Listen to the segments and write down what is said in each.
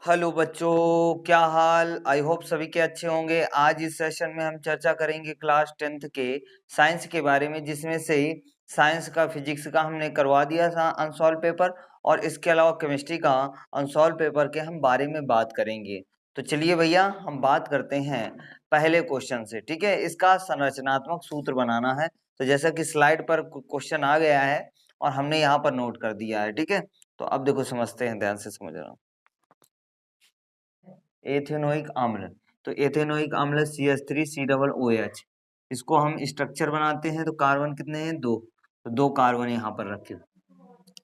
Hello बच्चों, क्या हाल। I hope सभी के अच्छे होंगे। आज इस सेशन में हम चर्चा करेंगे क्लास 10th के साइंस के बारे में, जिसमें से साइंस का फिजिक्स का हमने करवा दिया था अनसॉल्व पेपर, और इसके अलावा केमिस्ट्री का अनसॉल्व पेपर के हम बारे में बात करेंगे। तो चलिए भैया, हम बात करते हैं पहले क्वेश्चन से। ठीक है, इसका संरचनात्मक सूत्र बनाना है। तो जैसा कि स्लाइड पर क्वेश्चन आ गया है और हमने यहाँ पर नोट कर दिया है। ठीक है, तो अब देखो, समझते हैं, ध्यान से समझना। एथेनोइक अम्ल, तो एथेनोइक अम्ल CH3COOH, इसको हम स्ट्रक्चर बनाते हैं। तो कार्बन कितने हैं? दो, तो दो कार्बन यहाँ पर रखे।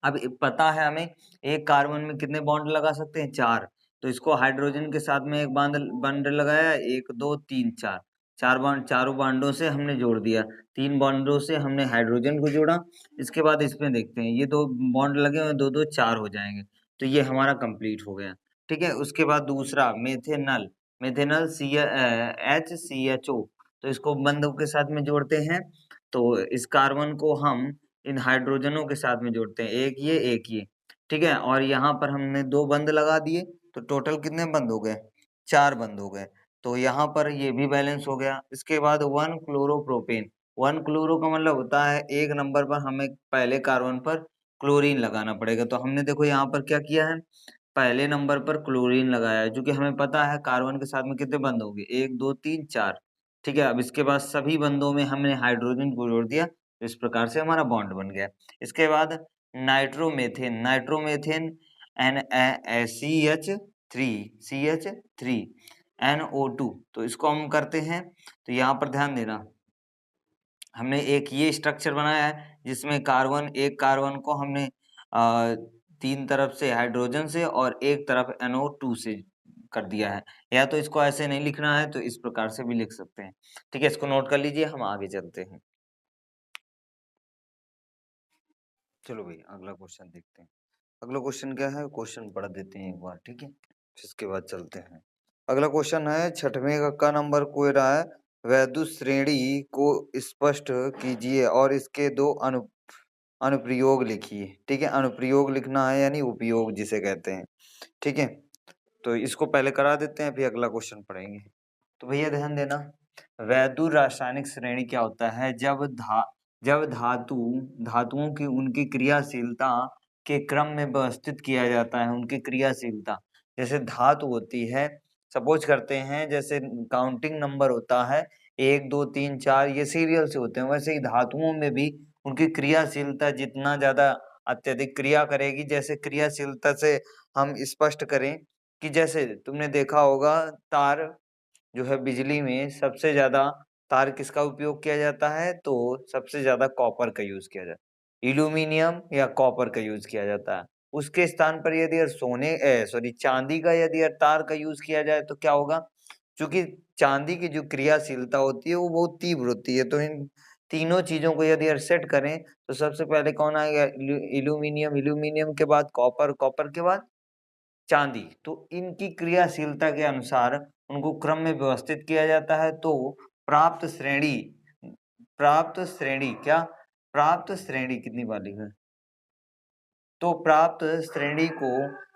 अब पता है हमें एक कार्बन में कितने बॉन्ड लगा सकते हैं? चार। तो इसको हाइड्रोजन के साथ में एक बॉन्ड लगाया, एक दो तीन चार, चार बॉन्ड, चारों बॉन्डों से हमने जोड़ दिया। तीन बॉन्डों से हमने हाइड्रोजन को जोड़ा। इसके बाद इसमें देखते हैं, ये दो बॉन्ड लगे हुए, दो दो चार हो जाएंगे। तो ये हमारा कंप्लीट हो गया। ठीक है, उसके बाद दूसरा मेथेनल, मेथेनल HCHO, तो इसको बंधों के साथ में जोड़ते हैं। तो इस कार्बन को हम इन हाइड्रोजनों के साथ में जोड़ते हैं, एक ये एक ये। ठीक है, और यहाँ पर हमने दो बंद लगा दिए, तो टोटल कितने बंद हो गए? चार बंद हो गए। तो यहाँ पर ये भी बैलेंस हो गया। इसके बाद वन क्लोरोप्रोपेन, वन क्लोरो का मतलब होता है एक नंबर पर हमें पहले कार्बन पर क्लोरीन लगाना पड़ेगा। तो हमने देखो यहाँ पर क्या किया है, पहले नंबर पर क्लोरीन लगाया है, क्योंकि हमें पता है कार्बन के साथ में कितने बंद होंगे, एक दो तीन चार। ठीक है, अब इसके बाद सभी बंदों में हमने हाइड्रोजन को जोड़ दिया। तो इस प्रकार से हमारा बॉन्ड बन गया। इसके बाद नाइट्रोमेथेन, नाइट्रोमेथेन CH3 NO2, तो इसको हम करते हैं। तो यहाँ पर ध्यान देना, हमने एक ये स्ट्रक्चर बनाया है जिसमें कार्बन, एक कार्बन को हमने तीन तरफ से हाइड्रोजन से और एक तरफ NO2 से कर दिया है। या तो इसको ऐसे नहीं लिखना है तो इस प्रकार से भी लिख सकते हैं। ठीक है, इसको नोट कर लीजिए, हम आगे चलते हैं। चलो भाई, अगला क्वेश्चन देखते हैं। अगला क्वेश्चन क्या है, क्वेश्चन पढ़ देते हैं एक बार। ठीक है, इसके बाद चलते हैं। अगला क्वेश्चन है, छठवें का नंबर कोई रहा है, वैद्युत श्रेणी को स्पष्ट कीजिए और इसके दो अनुप्रयोग लिखिए। ठीक है, अनुप्रयोग लिखना है, यानी उपयोग जिसे कहते हैं। ठीक है, तो इसको पहले करा देते हैं, फिर अगला क्वेश्चन पढ़ेंगे। तो भैया ध्यान देना, वैद्युत रासायनिक श्रेणी क्या होता है? जब धातुओं की उनकी क्रियाशीलता के क्रम में व्यवस्थित किया जाता है। उनकी क्रियाशीलता, जैसे धातु होती है, सपोज करते हैं जैसे काउंटिंग नंबर होता है एक दो तीन चार, ये सीरियल से होते हैं, वैसे ही धातुओं में भी उनकी क्रियाशीलता जितना ज्यादा अत्यधिक क्रिया करेगी। जैसे क्रियाशीलता से हम स्पष्ट करें कि जैसे तुमने देखा होगा, तार जो है, बिजली में सबसे ज्यादा तार किसका उपयोग किया जाता है? तो सबसे ज्यादा कॉपर का यूज किया जाता है, एल्यूमिनियम या कॉपर का यूज किया जाता है। उसके स्थान पर यदि चांदी का यदि तार का यूज किया जाए तो क्या होगा? क्योंकि चांदी की जो क्रियाशीलता होती है वो बहुत तीव्र होती है। तो इन तीनों चीजों को यदि सेट करें तो सबसे पहले कौन आएगा? एल्यूमिनियम, एल्यूमिनियम के बाद कॉपर, कॉपर के बाद चांदी। तो इनकी क्रियाशीलता के अनुसार उनको क्रम में व्यवस्थित किया जाता है। तो प्राप्त श्रेणी, प्राप्त श्रेणी क्या, प्राप्त श्रेणी कितनी वाली है? तो प्राप्त श्रेणी को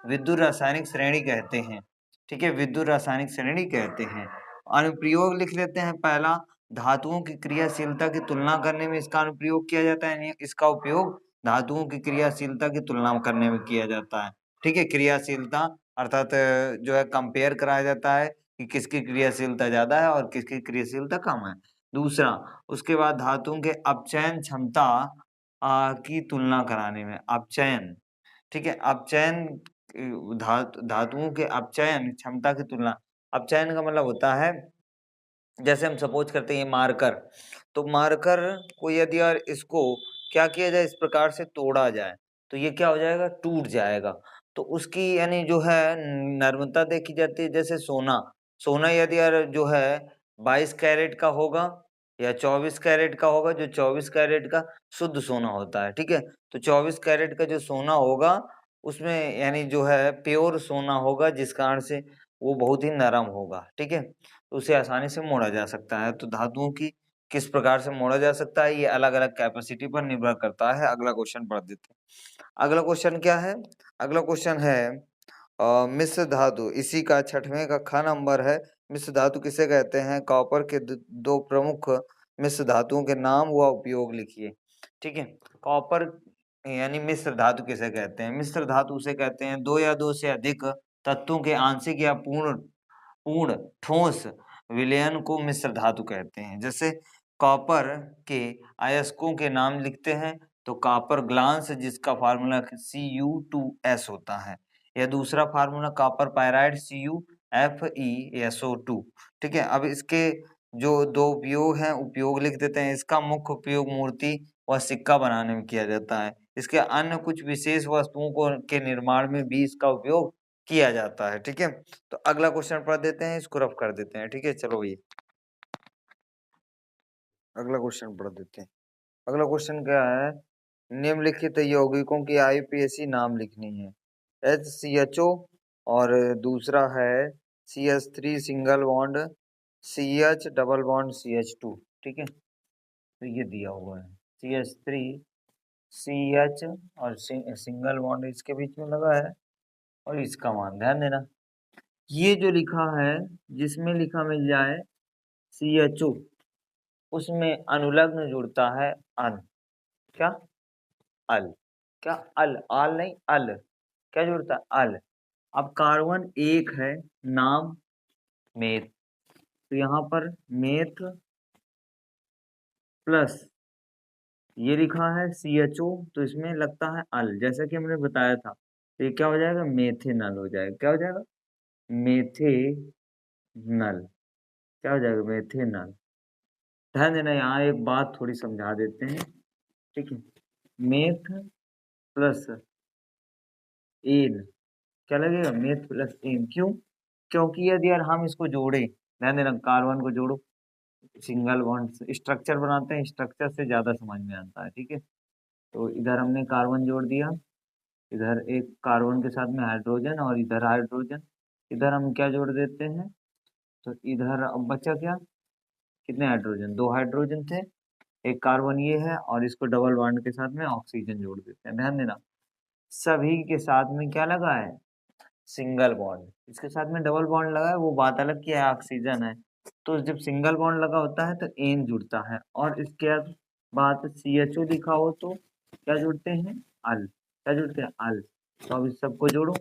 विद्युत रासायनिक श्रेणी कहते हैं। ठीक है, विद्युत रासायनिक श्रेणी कहते हैं। अनुप्रयोग लिख लेते हैं। पहला, धातुओं की क्रियाशीलता की तुलना करने में इसका अनुप्रयोग किया जाता है, यानी इसका उपयोग धातुओं की क्रियाशीलता की तुलना करने में किया जाता है। ठीक है, क्रियाशीलता अर्थात जो है कंपेयर कराया जाता है कि किसकी क्रियाशीलता ज्यादा है और किसकी क्रियाशीलता कम है। दूसरा, उसके बाद धातुओं के अपचयन क्षमता की तुलना कराने में, अपचयन। ठीक है, अपचयन, धातुओं के अपचयन क्षमता की तुलना। अपचयन का मतलब होता है, जैसे हम सपोज करते हैं मार्कर, तो मार्कर को यदि यार इसको क्या किया जाए, इस प्रकार से तोड़ा जाए तो ये क्या हो जाएगा? टूट जाएगा। तो उसकी यानी जो है नर्मता देखी जाती है। जैसे सोना, सोना यदि यार जो है 22 कैरेट का होगा या 24 कैरेट का होगा, जो 24 कैरेट का शुद्ध सोना होता है। ठीक है, तो 24 कैरेट का जो सोना होगा उसमें यानी जो है प्योर सोना होगा, जिस कारण से वो बहुत ही नरम होगा। ठीक है, तो उसे आसानी से मोड़ा जा सकता है। तो धातुओं की किस प्रकार से मोड़ा जा सकता है, ये अलग अलग कैपेसिटी पर निर्भर करता है। अगला क्वेश्चन पढ़ देते हैं। अगला क्वेश्चन क्या है? अगला क्वेश्चन है, मिश्र धातु, इसी का छठवें का ख नंबर है। मिश्र धातु किसे कहते हैं? कॉपर के दो प्रमुख मिश्र धातुओं के नाम व उपयोग लिखिए। ठीक है, कॉपर यानी मिश्र धातु किसे कहते हैं? मिश्र धातु उसे कहते हैं दो या दो से अधिक तत्वों के आंशिक या पूर्ण पूर्ण ठोस विलयन को मिश्र धातु कहते हैं। जैसे कॉपर के अयस्कों के नाम लिखते हैं तो कॉपर ग्लास, जिसका फार्मूला Cu2S होता है, या दूसरा फार्मूला कॉपर पायराइड CuFeSO2। ठीक है, अब इसके जो दो उपयोग हैं, उपयोग लिख देते हैं। इसका मुख्य उपयोग मूर्ति व सिक्का बनाने में किया जाता है। इसके अन्य कुछ विशेष वस्तुओं को के निर्माण में भी इसका उपयोग किया जाता है। ठीक है, तो अगला क्वेश्चन पढ़ देते हैं, इसको रफ कर देते हैं। ठीक है, चलो ये अगला क्वेश्चन पढ़ देते हैं। अगला क्वेश्चन क्या है? निम्नलिखित यौगिकों की आईयूपीएसी नाम लिखनी है। HCHO, और दूसरा है CH3 single bond, CH double bond CH2। ठीक है, तो ये दिया हुआ है CH3 CH और सिंगल बॉन्ड इसके बीच में लगा है, और इसका मान ध्यान देना। ये जो लिखा है, जिसमें लिखा मिल जाए CHO, उसमें अनुलग्न जुड़ता है अन। क्या? अल। क्या? अल। आल नहीं, अल। क्या जुड़ता है? अल। अब कार्बन एक है, नाम मेथ, तो यहाँ पर मेथ प्लस ये लिखा है CHO, तो इसमें लगता है अल, जैसा कि हमने बताया था। तो ये क्या हो जाएगा? मेथेनल हो जाएगा। क्या हो जाएगा? मेथेनल। क्या हो जाएगा? मेथेनल। ध्यान देना, यहाँ एक बात थोड़ी समझा देते हैं। ठीक है, मेथ प्लस एन, क्या लगेगा? Meth plus N. क्यों? क्योंकि यदि यार हम इसको जोड़े, ध्यान देना, कार्बन को जोड़ो, सिंगल बॉन्ड स्ट्रक्चर बनाते हैं, स्ट्रक्चर से ज्यादा समझ में आता है। ठीक है, तो इधर हमने कार्बन जोड़ दिया, इधर एक कार्बन के साथ में हाइड्रोजन, और इधर हाइड्रोजन, इधर हम क्या जोड़ देते हैं, तो इधर अब बचा क्या? कितने हाइड्रोजन? दो हाइड्रोजन थे, एक कार्बन ये है, और इसको डबल बॉन्ड के साथ में ऑक्सीजन जोड़ देते हैं। ध्यान देना, सभी के साथ में क्या लगा है? Single bond. इसके साथ में डबल बॉन्ड लगा है, वो बात अलग की है, ऑक्सीजन है। तो जब सिंगल बॉन्ड लगा होता है तो एन जुड़ता है, और इसके बाद CHO लिखा हो तो क्या जुड़ते हैं? अल। क्या जुड़ते हैं? अल। तो अब इस सबको जोड़ो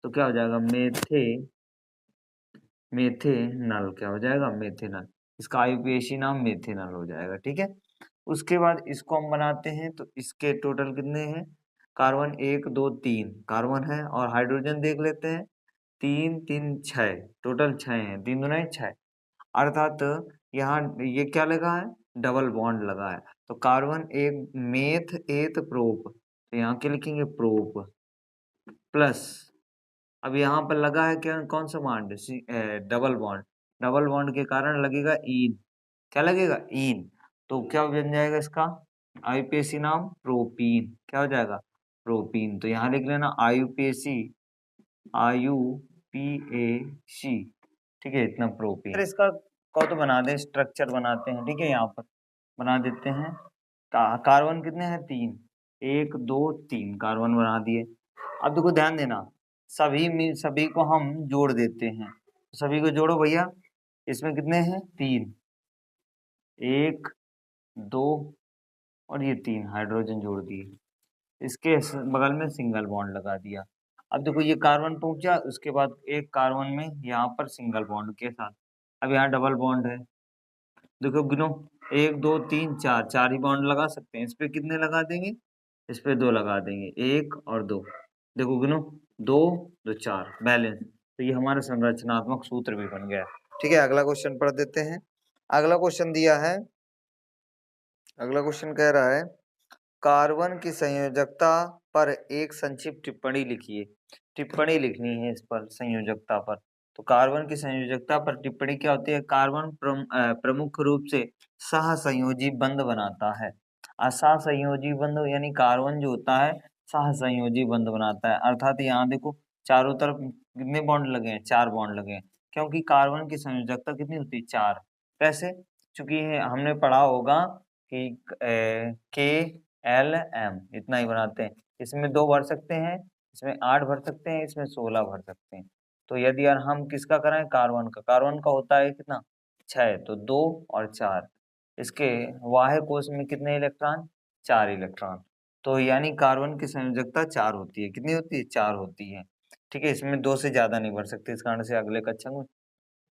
तो क्या हो जाएगा? मेथेनल। क्या हो जाएगा? मेथेनल। इसका आईयूपीएसी नाम मेथेनल हो जाएगा। ठीक है, उसके बाद इसको हम बनाते हैं, तो इसके टोटल कितने हैं? कार्बन एक दो तीन कार्बन है, और हाइड्रोजन देख लेते हैं, तीन तीन छः, टोटल छः हैं, तीन दूना छः, अर्थात यहाँ ये क्या लगा है? डबल बॉन्ड लगा है। तो कार्बन एक मेथ एथ प्रोप, तो यहाँ क्या लिखेंगे? प्रोप प्लस, अब यहाँ पर लगा है क्या? कौन सा bond? Double bond. Double bond के कारण लगेगा ईन। क्या लगेगा? ईन। तो क्या बन जाएगा इसका आईयूपीएसी नाम? प्रोपीन। क्या हो जाएगा? प्रोपीन। तो यहाँ लिख लेना आईयूपीएसी, आईयूपीएसी। ठीक है, इतना प्रोपीन। इसका कौ तो बना दे, स्ट्रक्चर बनाते हैं। ठीक है, यहाँ पर बना देते हैं। कार्बन कितने हैं? तीन, एक दो तीन कार्बन बना दिए। अब देखो ध्यान देना, सभी को हम जोड़ देते हैं, सभी को जोड़ो भैया। इसमें कितने हैं? तीन, एक दो, और ये तीन हाइड्रोजन जोड़ दिए, इसके बगल में सिंगल बॉन्ड लगा दिया। अब देखो ये कार्बन पहुंचा, उसके बाद एक कार्बन में यहाँ पर सिंगल बॉन्ड के साथ, अब यहाँ डबल बॉन्ड है। देखो गिनो, एक दो तीन चार, चार ही बॉन्ड लगा सकते हैं। इस पे कितने लगा देंगे? इस पे दो लगा देंगे, एक और दो। देखो गिनो, दो दो चार, बैलेंस। तो ये हमारा संरचनात्मक सूत्र भी बन गया। ठीक है, अगला क्वेश्चन पढ़ देते हैं। अगला क्वेश्चन दिया है, अगला क्वेश्चन कह रहा है कार्बन की संयोजकता पर एक संक्षिप्त टिप्पणी लिखिए। टिप्पणी लिखनी है इस पर, संयोजकता पर। तो कार्बन की संयोजकता पर टिप्पणी क्या होती है? कार्बन प्रमुख रूप से सहसंयोजी बंध बनाता है। असहसंयोजी बंध यानी कार्बन जो होता है सहसंयोजी बंध बनाता है, अर्थात यहाँ देखो चारों तरफ कितने बॉन्ड लगे हैं? चार बॉन्ड लगे हैं, क्योंकि कार्बन की संयोजकता कितनी होती है? चार। कैसे? चूंकि हमने पढ़ा होगा कि K L M इतना ही बनाते हैं, इसमें दो भर सकते हैं, इसमें 8 भर सकते हैं, इसमें 16 भर सकते हैं। तो यदि यार हम किसका कराएं, कार्बन का होता है कितना 6, तो 2 और 4। इसके वाह्य कोश में कितने इलेक्ट्रॉन, 4 इलेक्ट्रॉन। तो यानी कार्बन की संयोजकता 4 होती है, कितनी होती है, 4 होती है। ठीक है, इसमें 2 से ज्यादा नहीं भर सकते, इस कारण से अगले कक्षा में।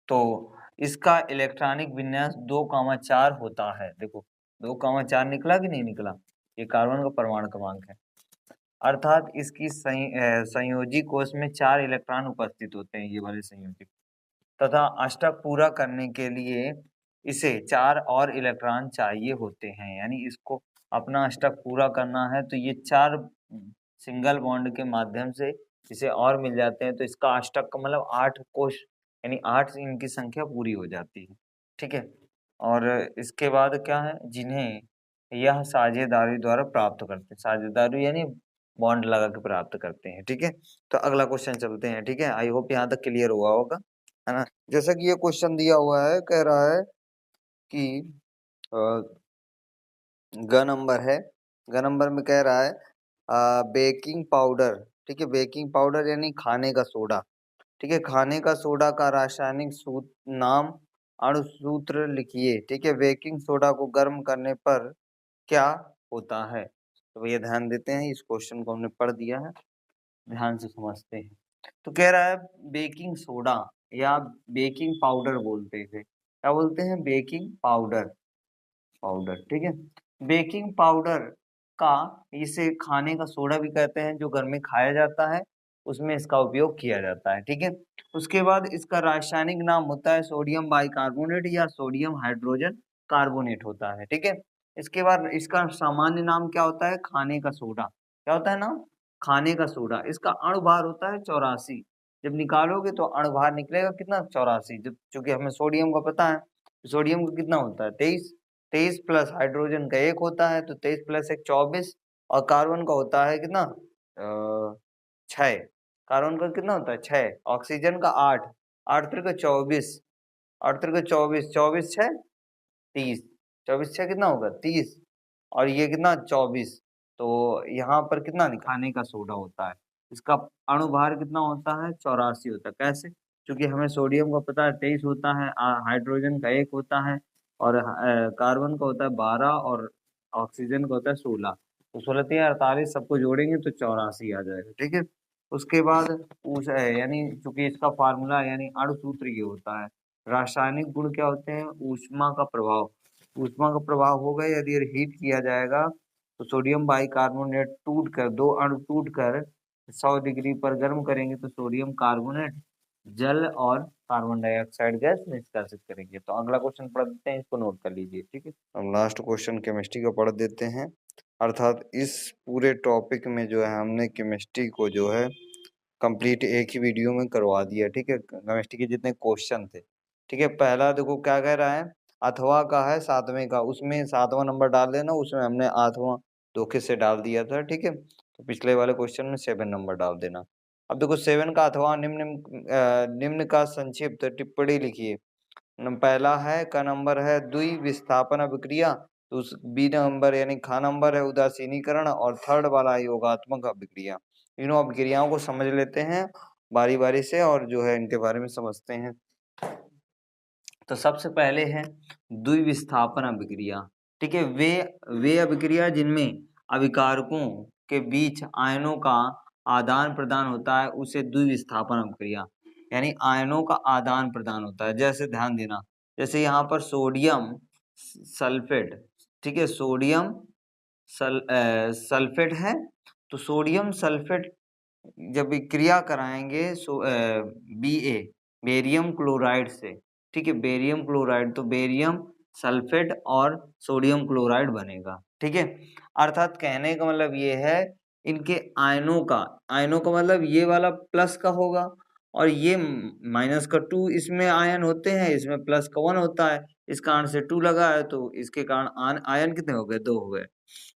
तो इसका इलेक्ट्रॉनिक विन्यास 2,4 होता है। देखो 2,4 निकला कि नहीं निकला, ये कार्बन का परमाणु क्रमांक है। अर्थात इसकी संयोजी कोश में 4 इलेक्ट्रॉन उपस्थित होते हैं, ये वाले संयोजी, तथा अष्टक पूरा करने के लिए इसे 4 और इलेक्ट्रॉन चाहिए होते हैं। यानी इसको अपना अष्टक पूरा करना है तो ये 4 सिंगल बॉन्ड के माध्यम से इसे और मिल जाते हैं, तो इसका अष्टक का मतलब 8 कोश, यानी 8 इनकी संख्या पूरी हो जाती है। ठीक है, और इसके बाद क्या है, जिन्हें यह साझेदारी द्वारा प्राप्त करते हैं, साझेदारी यानी बॉन्ड लगा के प्राप्त करते हैं। ठीक है, तो अगला क्वेश्चन चलते हैं। ठीक है, आई होप यहाँ तक क्लियर हुआ होगा, है ना। जैसा कि ये क्वेश्चन दिया हुआ है, कह रहा है कि ग नंबर है, ग नंबर में कह रहा है बेकिंग पाउडर। ठीक है, बेकिंग पाउडर यानी खाने का सोडा। ठीक है, खाने का सोडा का रासायनिक सूत्र नाम अणुसूत्र लिखिए। ठीक है, बेकिंग सोडा को गर्म करने पर क्या होता है। तो भैया ध्यान देते हैं, इस क्वेश्चन को हमने पढ़ दिया है, ध्यान से समझते हैं। तो कह रहा है बेकिंग सोडा या बेकिंग पाउडर बोलते हैं, क्या बोलते हैं, बेकिंग पाउडर। ठीक है, बेकिंग पाउडर का, इसे खाने का सोडा भी कहते हैं, जो घर में खाया जाता है उसमें इसका उपयोग किया जाता है। ठीक है, उसके बाद इसका रासायनिक नाम होता है सोडियम बाइकार्बोनेट या सोडियम हाइड्रोजन कार्बोनेट होता है। ठीक है, इसके बाद इसका सामान्य नाम क्या होता है, खाने का सोडा। क्या होता है नाम, खाने का सोडा। इसका अणुभार होता है 84। जब निकालोगे तो अणुभार निकलेगा कितना, 84। जब चूंकि हमें सोडियम का पता है, सोडियम का कितना होता है 23, 23 प्लस हाइड्रोजन का 1 होता है, तो 23 प्लस 1 24, और कार्बन का होता है कितना 6। कार्बन का कितना होता है 6, ऑक्सीजन का 8, 8 त्रिक 24, 8 त्रिक 24, 24 6 30, 24 6 कितना होगा 30, और ये कितना 24। तो यहाँ पर कितना खाने का सोडा होता है, इसका अणुभार कितना होता है 84 होता है। कैसे, क्योंकि हमें सोडियम का पता है 23 होता है, हाइड्रोजन का 1 होता है, और कार्बन का होता है 12, और ऑक्सीजन का होता है 16। तो 16 3 48, सबको जोड़ेंगे तो 84 आ जाएगा। ठीक है, उसके बाद उस यानी चूंकि इसका फार्मूला यानी अणुसूत्र ये होता है, रासायनिक गुण क्या होते हैं, ऊष्मा का प्रभाव। ऊष्मा का प्रभाव होगा, यदि हीट किया जाएगा तो सोडियम बाइकार्बोनेट टूट कर, 2 अणु टूट कर 100 डिग्री पर गर्म करेंगे तो सोडियम कार्बोनेट जल और कार्बन डाइऑक्साइड गैस निष्कासित करेंगे। तो अगला क्वेश्चन पढ़ देते हैं, इसको नोट कर लीजिए। ठीक है, हम लास्ट क्वेश्चन केमिस्ट्री का पढ़ देते हैं। अर्थात इस पूरे टॉपिक में जो है हमने केमिस्ट्री को जो है कंप्लीट एक ही वीडियो में करवा दिया। ठीक है, केमिस्ट्री के जितने क्वेश्चन थे। ठीक है, पहला देखो क्या कह रहा है, अथवा का है 7वें का, उसमें 7वां नंबर डाल देना, उसमें हमने 8वां धोखे से डाल दिया था। ठीक है, तो पिछले वाले क्वेश्चन में 7 नंबर डाल देना। अब देखो 7 का अथवा निम्न का संक्षिप्त टिप्पणी लिखिए। पहला है का नंबर है द्विविस्थापन अभिक्रिया, तो उस बी नंबर यानी खा नंबर है उदासीनीकरण, और थर्ड वाला है योगात्मक अभिक्रिया। इन्हों अभिक्रियाओं को समझ लेते हैं बारी बारी से, और जो है इनके बारे में समझते हैं। तो सबसे पहले है द्विविस्थापन अभिक्रिया। ठीक है, वे अभिक्रिया जिनमें अभिकारकों के बीच आयनों का आदान प्रदान होता है, उसे द्विविस्थापन अभिक्रिया, यानी आयनों का आदान प्रदान होता है। जैसे ध्यान देना, जैसे यहाँ पर सोडियम सल्फेट, ठीक है, सोडियम सल्फेट है, तो सोडियम सल्फेट जब क्रिया कराएंगे बी ए बेरियम क्लोराइड से, ठीक है, बेरियम क्लोराइड, तो बेरियम सल्फेट और सोडियम क्लोराइड बनेगा। ठीक है, अर्थात कहने का मतलब ये है, इनके आयनों का मतलब ये वाला प्लस का होगा, और ये माइनस का 2 इसमें आयन होते हैं, इसमें प्लस का 1 होता है, इस कारण से 2 लगा है, तो इसके कारण आयन कितने हो गए, 2 हो गए।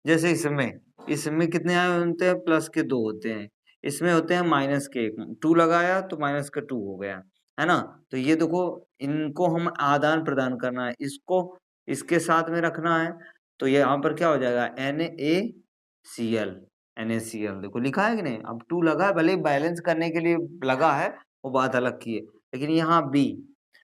जैसे इसमें कितने आयन होते हैं, प्लस के 2 होते हैं, इसमें होते हैं माइनस के 1, 2 लगाया तो माइनस का 2 हो गया, है ना। तो ये देखो, इनको हम आदान प्रदान करना है, इसको इसके साथ में रखना है, तो ये यहाँ पर क्या हो जाएगा NaCl, NaCl देखो लिखा है कि नहीं, अब 2 लगा है, भले ही बैलेंस करने के लिए लगा है, वो बात अलग की है, लेकिन यहाँ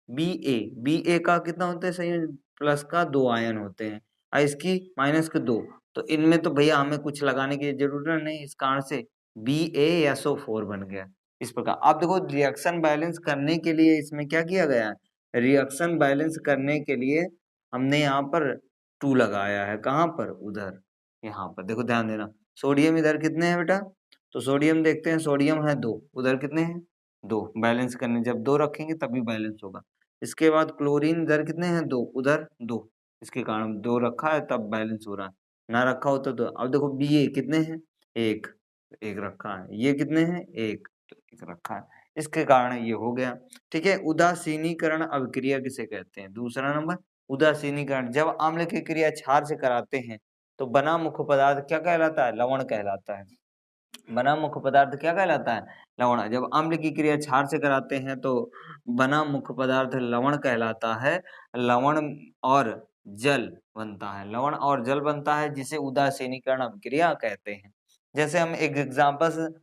Ba का कितना होता है सही, प्लस का 2 आयन होते हैं और इसकी माइनस के 2, तो इनमें तो भैया हमें कुछ लगाने की जरूरत नहीं, इस कारण से BaSO4 बन गया। इस प्रकार आप देखो रिएक्शन बैलेंस करने के लिए इसमें क्या किया गया है, रिएक्शन बैलेंस करने के लिए हमने यहाँ पर 2 लगाया है, कहाँ पर, उधर, यहाँ पर देखो ध्यान देना। सोडियम इधर कितने हैं बेटा, तो सोडियम देखते हैं, सोडियम है 2, उधर कितने हैं 2, बैलेंस करने जब 2 रखेंगे तभी बैलेंस होगा। इसके बाद क्लोरीन इधर कितने हैं 2, उधर 2, इसके कारण 2 रखा है तब बैलेंस हो रहा है, ना रखा होता तो। अब देखो Ba कितने हैं, 1 रखा है, ये कितने हैं 1, तो 1 रखा है, इसके कारण ये हो गया। ठीक है, उदासीनीकरण अभिक्रिया किसे कहते हैं, दूसरा नंबर उदासीनीकरण, जब अम्ल की क्रिया क्षार से कराते हैं तो बना मुख्य पदार्थ क्या कहलाता है, लवण कहलाता है। बना मुख्य पदार्थ क्या कहलाता है, लवण। जब अम्ल की क्रिया क्षार से कराते हैं तो बना मुख्य पदार्थ लवण कहलाता है। लवण और जल बनता है, लवण और जल बनता है, जिसे उदासीनीकरण अभिक्रिया कहते हैं। जैसे हम एक एग्जांपल,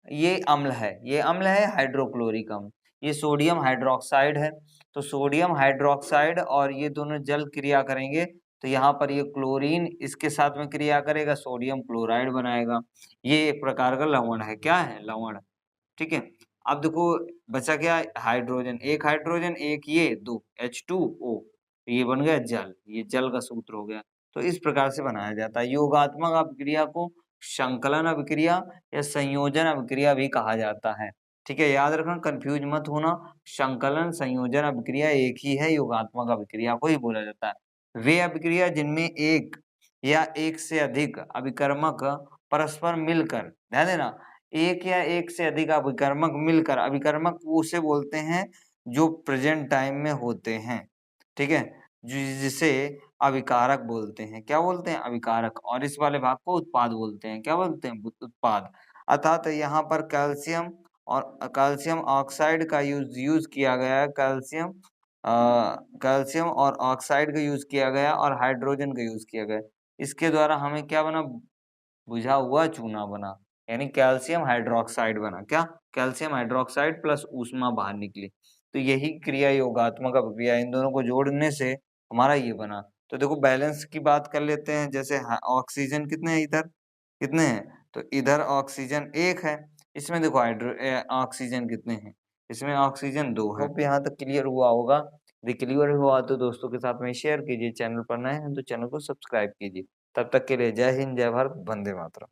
ये अम्ल है, ये अम्ल है हाइड्रोक्लोरिक अम्ल, ये सोडियम हाइड्रोक्साइड है, तो सोडियम हाइड्रोक्साइड और ये दोनों जल क्रिया करेंगे तो यहाँ पर ये क्लोरीन इसके साथ में क्रिया करेगा, सोडियम क्लोराइड बनाएगा, ये एक प्रकार का लवण है, क्या है, लवण। ठीक है, अब देखो बचा क्या, हाइड्रोजन, एक हाइड्रोजन, एक ये 2 H2O, ये बन गया जल, ये जल का सूत्र हो गया। तो इस प्रकार से बनाया जाता है। योगात्मक अभिक्रिया को संकलन अभिक्रिया या संयोजन अभिक्रिया भी कहा जाता है। ठीक है, याद रखना, कंफ्यूज मत होना, संकलन संयोजन अभिक्रिया एक ही है, योगात्मक अभिक्रिया को ही बोला जाता है। वे अभिक्रिया जिनमें एक या एक से अधिक अभिकर्मक परस्पर मिलकर, ध्यान देना, एक या एक से अधिक अभिकर्मक मिलकर, अभिकर्मक उसे बोलते हैं जो प्रेजेंट टाइम में होते हैं, ठीक है, जिसे अभिकारक बोलते हैं, क्या बोलते हैं, अभिकारक, और इस वाले भाग को उत्पाद बोलते हैं, क्या बोलते हैं, उत्पाद। अर्थात यहाँ पर कैल्शियम और कैल्शियम ऑक्साइड का यूज किया गया है, कैल्शियम और ऑक्साइड का यूज किया गया और हाइड्रोजन का यूज किया गया। इसके द्वारा हमें क्या बना, बुझा हुआ चूना बना, यानी कैल्शियम हाइड्रोक्साइड बना, क्या, कैल्शियम हाइड्रोक्साइड प्लस ऊष्मा बाहर निकली, तो यही क्रिया योगात्मक अभिक्रिया, इन दोनों को जोड़ने से हमारा ये बना। तो देखो बैलेंस की बात कर लेते हैं, जैसे ऑक्सीजन कितने हैं इधर, कितने हैं, तो इधर ऑक्सीजन 1 है, इसमें देखो ऑक्सीजन कितने हैं, इसमें ऑक्सीजन 2 है। होप यहाँ तक क्लियर हुआ होगा, यदि क्लियर हुआ तो दोस्तों के साथ में शेयर कीजिए, चैनल पर नए हैं तो चैनल को सब्सक्राइब कीजिए। तब तक के लिए जय हिंद, जय भारत, वंदे मातरम।